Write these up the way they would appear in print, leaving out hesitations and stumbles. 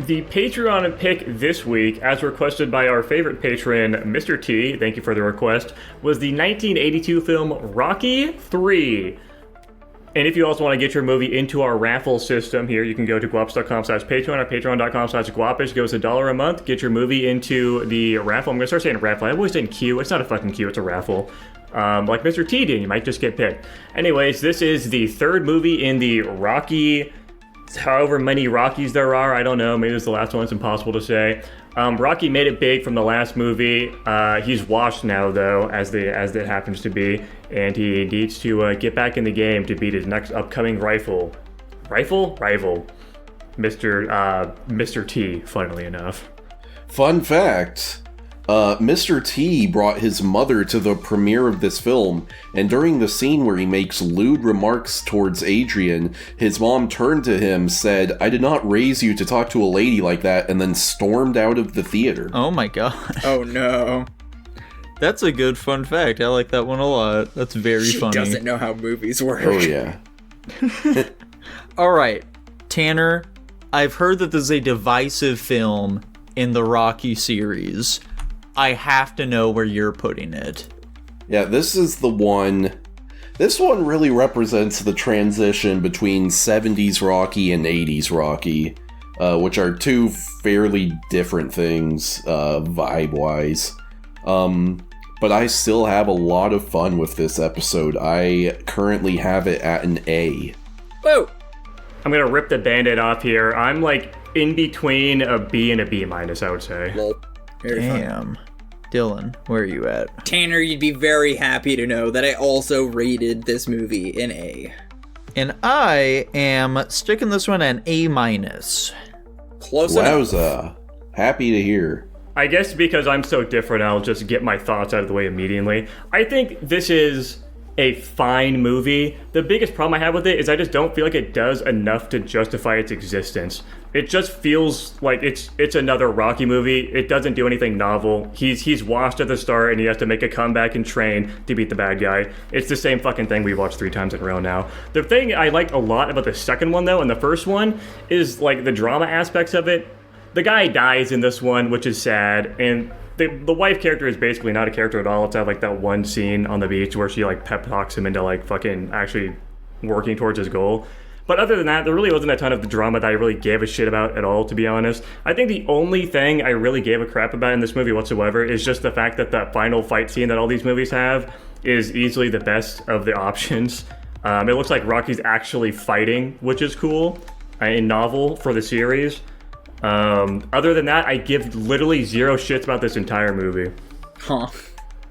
The Patreon pick this week, as requested by our favorite patron, Mr. T, thank you for the request, was the 1982 film Rocky 3. And if you also want to get your movie into our raffle system here, you can go to guapish.com/Patreon or patreon.com/Guapish. Give us $1 a month. Get your movie into the raffle. I'm going to start saying raffle. I've always saying queue. It's not a fucking queue. It's a raffle. Like Mr. T did. You might just get picked. Anyways, this is the third movie in the Rocky, however many Rockies there are. I don't know. Maybe it's the last one. It's impossible to say. Rocky made it big from the last movie. He's washed now, though, as it happens to be, and he needs to get back in the game to beat his next upcoming rival, Mr. T. Funnily enough. Fun fact: Mr. T brought his mother to the premiere of this film, and during the scene where he makes lewd remarks towards Adrian, his mom turned to him, said, "I did not raise you to talk to a lady like that," and then stormed out of the theater. Oh my god. Oh no. That's a good fun fact. I like that one a lot. That's very funny. She doesn't know how movies work. Oh yeah. Alright, Tanner, I've heard that this is a divisive film in the Rocky series. I have to know where you're putting it. Yeah, this is the one. This one really represents the transition between 70s Rocky and 80s Rocky, which are two fairly different things, vibe-wise. But I still have a lot of fun with this episode. I currently have it at an A. Whoa! I'm gonna rip the band-aid off here. I'm like in between a B and a B minus, I would say. Lol. Very Damn. fun. Dylan, where are you at? Tanner, you'd be very happy to know that I also rated this movie an A. And I am sticking this one at an A minus. Close enough. Wowza. Happy to hear. I guess because I'm so different, I'll just get my thoughts out of the way immediately. I think this is a fine movie. The biggest problem I have with it is I just don't feel like it does enough to justify its existence. It just feels like it's another Rocky movie. It doesn't do anything novel. He's washed at the start and he has to make a comeback and train to beat the bad guy. It's the same fucking thing we've watched 3 times in a row now. The thing I liked a lot about the second one though, and the first one, is like the drama aspects of it. The guy dies in this one, which is sad, and the wife character is basically not a character at all. It's like that one scene on the beach where she like pep talks him into like fucking actually working towards his goal. But other than that, there really wasn't a ton of the drama that I really gave a shit about at all, to be honest. I think the only thing I really gave a crap about in this movie whatsoever is just the fact that the final fight scene that all these movies have is easily the best of the options. It looks like Rocky's actually fighting, which is cool, and novel for the series. Other than that, I give literally zero shits about this entire movie. Huh.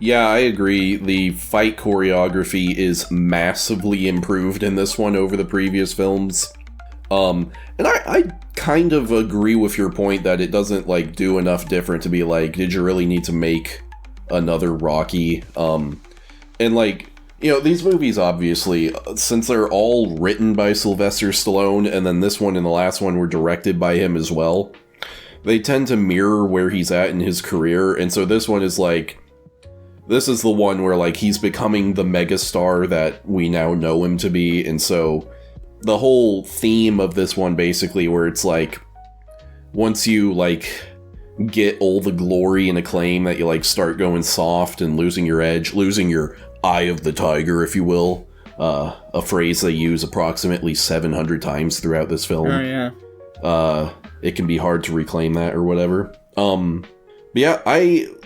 Yeah, I agree. The fight choreography is massively improved in this one over the previous films. And I kind of agree with your point that it doesn't, like, do enough different to be like, did you really need to make another Rocky? And, like, you know, these movies, obviously, since they're all written by Sylvester Stallone, and then this one and the last one were directed by him as well, they tend to mirror where he's at in his career, and so this one is like, this is the one where, like, he's becoming the megastar that we now know him to be, and so the whole theme of this one, basically, where it's like, once you, like, get all the glory and acclaim that you, like, start going soft and losing your edge, losing your eye of the tiger, if you will, a phrase they use approximately 700 times throughout this film. Oh, yeah. It can be hard to reclaim that or whatever. But yeah,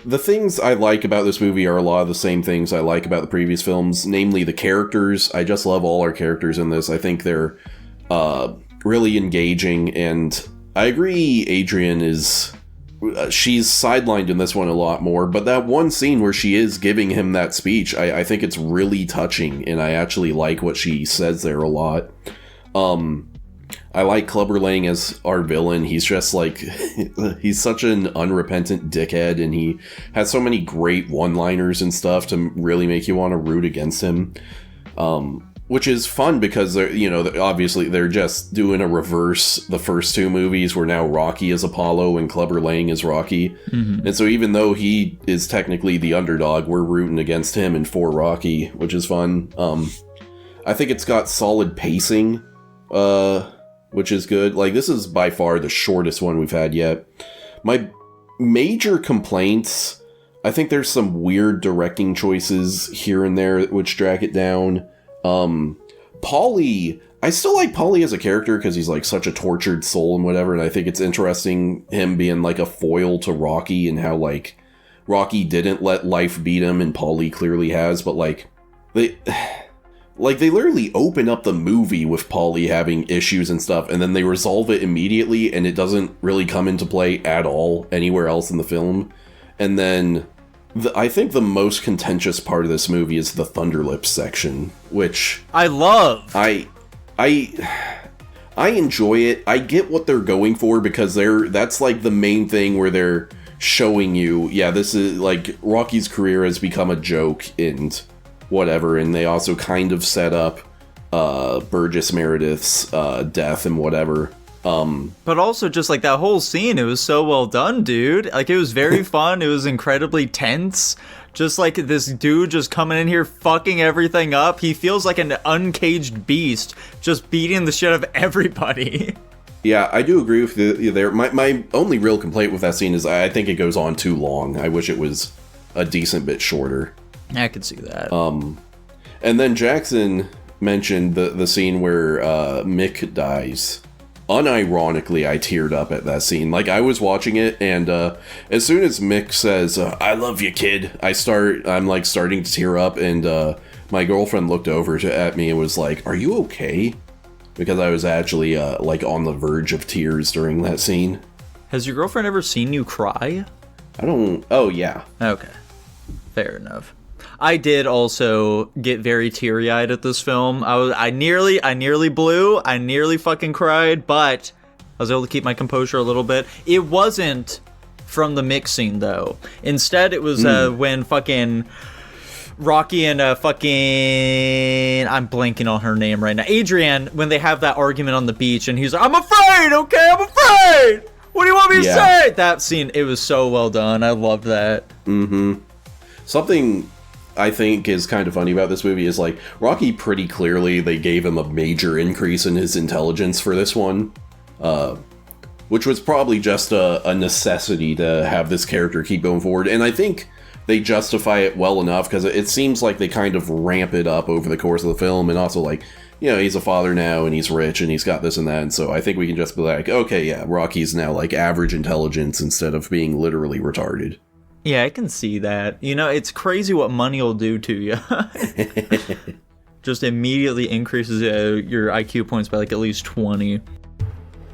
the things I like about this movie are a lot of the same things I like about the previous films, namely the characters. I just love all our characters in this. I think they're really engaging, and I agree Adrian is... she's sidelined in this one a lot more, but that one scene where she is giving him that speech, I think it's really touching, and I actually like what she says there a lot. I like Clubber Lang as our villain. He's just like, he's such an unrepentant dickhead, and he has so many great one-liners and stuff to really make you want to root against him. Which is fun because, you know, obviously they're just doing a reverse. The first 2 movies where now Rocky is Apollo and Clubber Lang is Rocky. Mm-hmm. And so even though he is technically the underdog, we're rooting against him and for Rocky, which is fun. I think it's got solid pacing. which is good. Like, this is by far the shortest one we've had yet. My major complaints, I think there's some weird directing choices here and there which drag it down. Paulie, I still like Paulie as a character because he's like such a tortured soul and whatever, and I think it's interesting him being like a foil to Rocky and how like Rocky didn't let life beat him and Paulie clearly has, but like they literally open up the movie with Paulie having issues and stuff, and then they resolve it immediately, and it doesn't really come into play at all anywhere else in the film. And then I think the most contentious part of this movie is the Thunderlips section, which I love. I enjoy it. I get what they're going for because that's like the main thing where they're showing you, yeah, this is like Rocky's career has become a joke and whatever, and they also kind of set up Burgess Meredith's death and whatever. But also just like that whole scene, it was so well done, dude. Like, it was very fun. It was incredibly tense. Just like this dude just coming in here fucking everything up. He feels like an uncaged beast just beating the shit out of everybody. Yeah, I do agree with you there. My only real complaint with that scene is I think it goes on too long. I wish it was a decent bit shorter. I could see that. And then Jackson mentioned the scene where Mick dies. Unironically, I teared up at that scene. Like, I was watching it, and as soon as Mick says, "I love you, kid," I'm like starting to tear up, and my girlfriend looked over at me and was like, "Are you okay?" Because I was actually like on the verge of tears during that scene. Has your girlfriend ever seen you cry? Oh, yeah. Okay. Fair enough. I did also get very teary-eyed at this film. I nearly blew. I nearly fucking cried, but I was able to keep my composure a little bit. It wasn't from the mix scene, though. Instead, it was when fucking Rocky and I'm blanking on her name right now. Adrienne, when they have that argument on the beach, and he's like, "I'm afraid, okay? I'm afraid! What do you want me to say?" That scene, it was so well done. I loved that. Mm-hmm. Something I think is kind of funny about this movie is like Rocky pretty clearly they gave him a major increase in his intelligence for this one, which was probably just a necessity to have this character keep going forward. And I think they justify it well enough because it seems like they kind of ramp it up over the course of the film, and also like, you know, he's a father now and he's rich and he's got this and that, and so I think we can just be like, okay, yeah, Rocky's now like average intelligence instead of being literally retarded. Yeah, I can see that. You know, it's crazy what money will do to you. Just immediately increases your IQ points by like at least 20.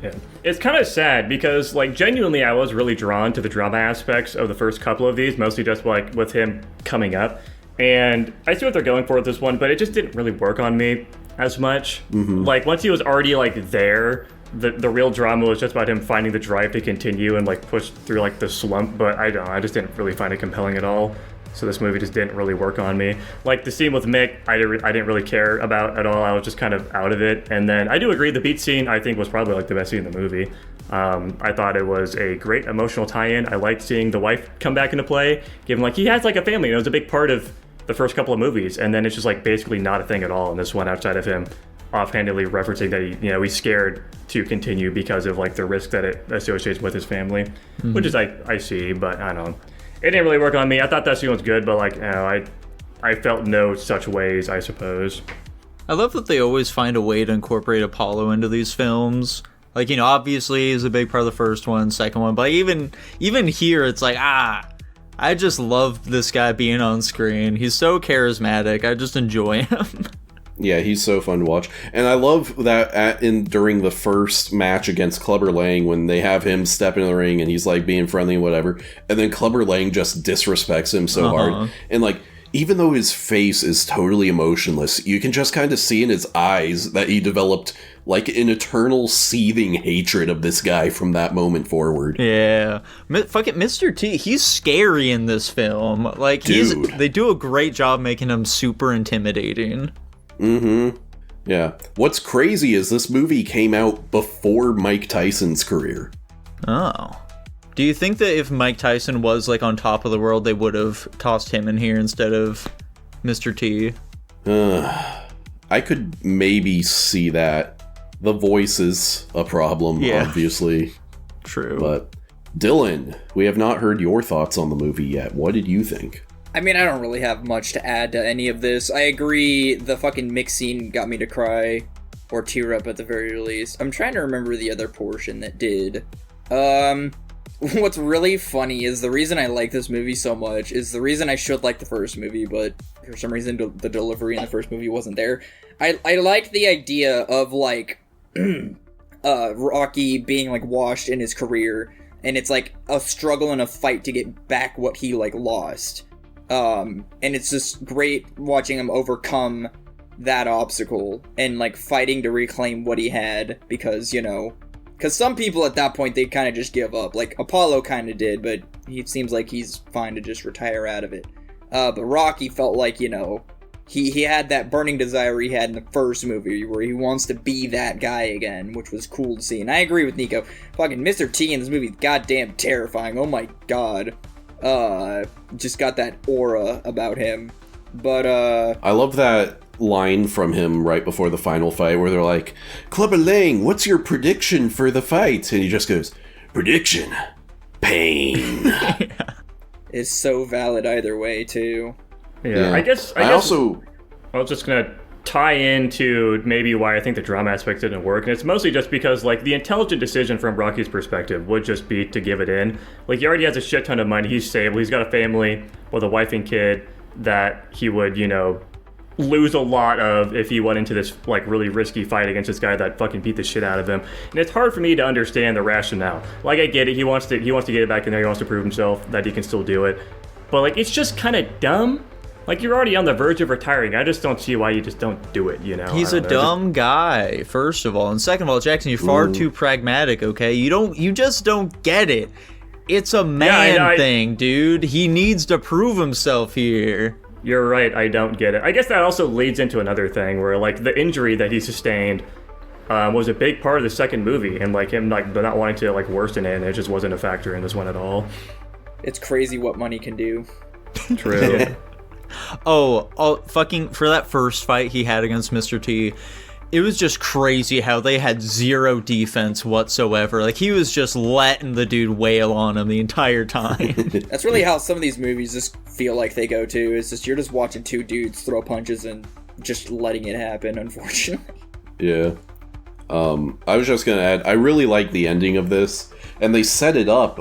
Yeah. It's kind of sad because, like, genuinely I was really drawn to the drama aspects of the first couple of these, mostly just like with him coming up. And I see what they're going for with this one, but it just didn't really work on me as much. Mm-hmm. Like, once he was already like there, the real drama was just about him finding the drive to continue and like push through like the slump, but I just didn't really find it compelling at all. So this movie just didn't really work on me. Like the scene with Mick, I didn't really care about at all. I was just kind of out of it. And then I do agree the beach scene I think was probably like the best scene in the movie. I thought it was a great emotional tie-in. I liked seeing the wife come back into play, given like he has like a family. It was a big part of the first couple of movies, and then it's just like basically not a thing at all in this one outside of him offhandedly referencing that he's scared to continue because of like the risk that it associates with his family, which is I see, but I don't know. It didn't really work on me. I thought that scene was good, but like, I felt no such ways, I suppose. I love that they always find a way to incorporate Apollo into these films. Like, obviously he's a big part of the first one, second one, but even here it's like, I just love this guy being on screen. He's so charismatic. I just enjoy him. Yeah, he's so fun to watch. And I love that during the first match against Clubber Lang, when they have him step into the ring and he's like being friendly and whatever, and then Clubber Lang just disrespects him so hard. And like, even though his face is totally emotionless, you can just kind of see in his eyes that he developed like an eternal seething hatred of this guy from that moment forward. Yeah. Fucking Mr. T, he's scary in this film. Like, they do a great job making him super intimidating. Mm-hmm. Yeah. What's crazy is this movie came out before Mike Tyson's career. Oh. Do you think that if Mike Tyson was like on top of the world, they would have tossed him in here instead of Mr. T? I could maybe see that. The voice is a problem, obviously. True. But, Dylan, we have not heard your thoughts on the movie yet. What did you think? I mean, I don't really have much to add to any of this. I agree, the fucking mix scene got me to cry, or tear up at the very least. I'm trying to remember the other portion that did. What's really funny is the reason I like this movie so much is the reason I should like the first movie, but for some reason the delivery in the first movie wasn't there. I liked the idea of, like, Rocky being, like, washed in his career, and it's, like, a struggle and a fight to get back what he, like, lost. And it's just great watching him overcome that obstacle and, like, fighting to reclaim what he had, because, you know, because some people at that point, they kind of just give up. Like, Apollo kind of did, but it seems like he's fine to just retire out of it. But Rocky felt like, you know, he had that burning desire he had in the first movie, where he wants to be that guy again, which was cool to see. And I agree with Nico. Fucking Mr. T in this movie is goddamn terrifying. Oh my god. Just got that aura about him. But, I love that line from him right before the final fight where they're like, Clubber Lang, what's your prediction for the fight? And he just goes, prediction, pain. It's so valid either way, too. Yeah. I guess I was just gonna tie into maybe why I think the drama aspect didn't work, and it's mostly just because, like, the intelligent decision from Rocky's perspective would just be to give it in. Like, he already has a shit ton of money, he's stable, he's got a family with a wife and kid that he would, you know, lose a lot of if he went into this, like, really risky fight against this guy that fucking beat the shit out of him. And it's hard for me to understand the rationale. Like, I get it, he wants to get it back in there, he wants to prove himself that he can still do it, but, like, it's just kind of dumb. Like, you're already on the verge of retiring. I just don't see why you just don't do it, you know? He's a dumb guy, first of all. And second of all, Jackson, you're far too pragmatic, okay? You just don't get it. It's a man thing, dude. He needs to prove himself here. You're right, I don't get it. I guess that also leads into another thing where, like, the injury that he sustained was a big part of the second movie, and, like, him, like, not wanting to, like, worsen it, and it just wasn't a factor in this one at all. It's crazy what money can do. True. Yeah. Oh, fucking, for that first fight he had against Mr. T, it was just crazy how they had zero defense whatsoever. Like, he was just letting the dude wail on him the entire time. That's really how some of these movies just feel like they go to. It's just, you're just watching two dudes throw punches and just letting it happen, unfortunately. Yeah. I was just gonna add, I really like the ending of this, and they set it up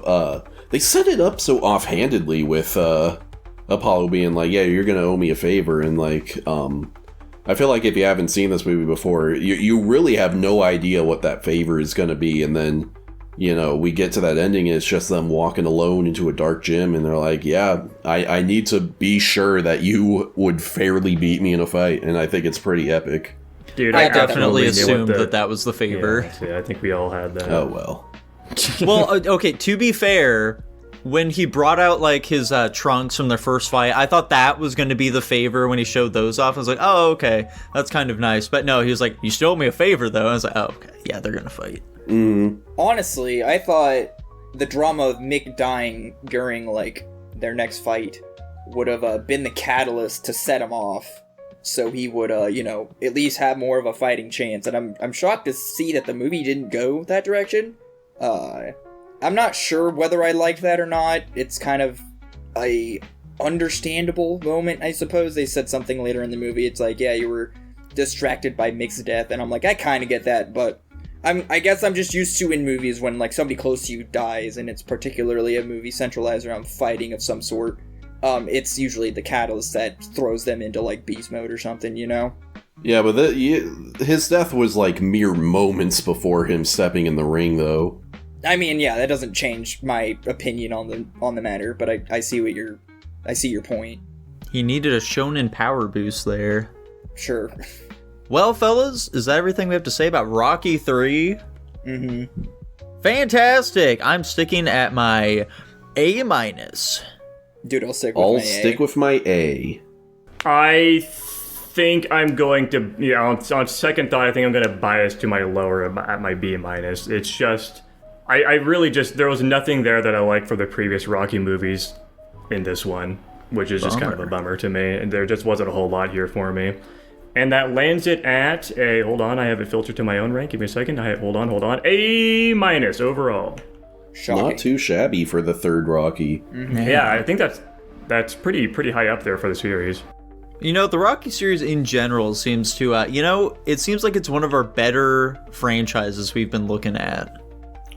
so offhandedly with, Apollo being like, yeah, you're gonna owe me a favor, and, like, I feel like if you haven't seen this movie before, you really have no idea what that favor is gonna be, and then, you know, we get to that ending, and it's just them walking alone into a dark gym, and they're like, yeah, I need to be sure that you would fairly beat me in a fight, and I think it's pretty epic. Dude, I definitely assumed that was the favor. Yeah, I think we all had that. Oh, well. Well, okay, to be fair, when he brought out, like, his trunks from their first fight, I thought that was going to be the favor when he showed those off. I was like, oh, okay, that's kind of nice. But no, he was like, you still owe me a favor, though. I was like, oh, okay, yeah, they're going to fight. Honestly, I thought the drama of Mick dying during, like, their next fight would have been the catalyst to set him off. So he would, you know, at least have more of a fighting chance. And I'm shocked to see that the movie didn't go that direction. I'm not sure whether I liked that or not. It's kind of a understandable moment, I suppose. They said something later in the movie. It's like, yeah, you were distracted by Mick's death, and I'm like, I kind of get that, but I guess I'm just used to in movies when, like, somebody close to you dies, and it's particularly a movie centralized around fighting of some sort. It's usually the catalyst that throws them into, like, beast mode or something, you know? Yeah, but his death was, like, mere moments before him stepping in the ring, though. I mean, yeah, that doesn't change my opinion on the matter, but I see your point. He needed a shonen power boost there. Sure. Well, fellas, is that everything we have to say about Rocky 3? Mm-hmm. Fantastic! I'm sticking at my A-. Dude, I'll stick with my A. I'll stick with my A. I think I'm going to, you know, on second thought, I think I'm going to bias to my lower at my B-. It's just, I really just, there was nothing there that I liked for the previous Rocky movies in this one, which is just kind of a bummer to me. And there just wasn't a whole lot here for me. And that lands it at a, hold on, I have it filtered to my own rank. Give me a second. Hold on. A- overall. Shocking. Not too shabby for the third Rocky. Yeah, I think that's pretty high up there for the series. You know, the Rocky series in general seems to, it seems like it's one of our better franchises we've been looking at.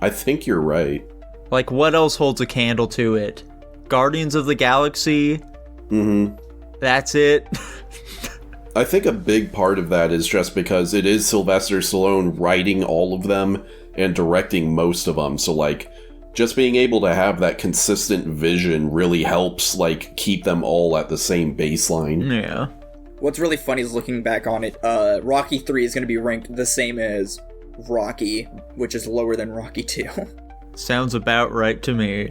I think you're right. Like, what else holds a candle to it? Guardians of the Galaxy? That's it. I think a big part of that is just because it is Sylvester Stallone writing all of them and directing most of them. So, like, just being able to have that consistent vision really helps, like, keep them all at the same baseline. Yeah. What's really funny is looking back on it, Rocky 3 is going to be ranked the same as Rocky, which is lower than Rocky 2. Sounds about right to me.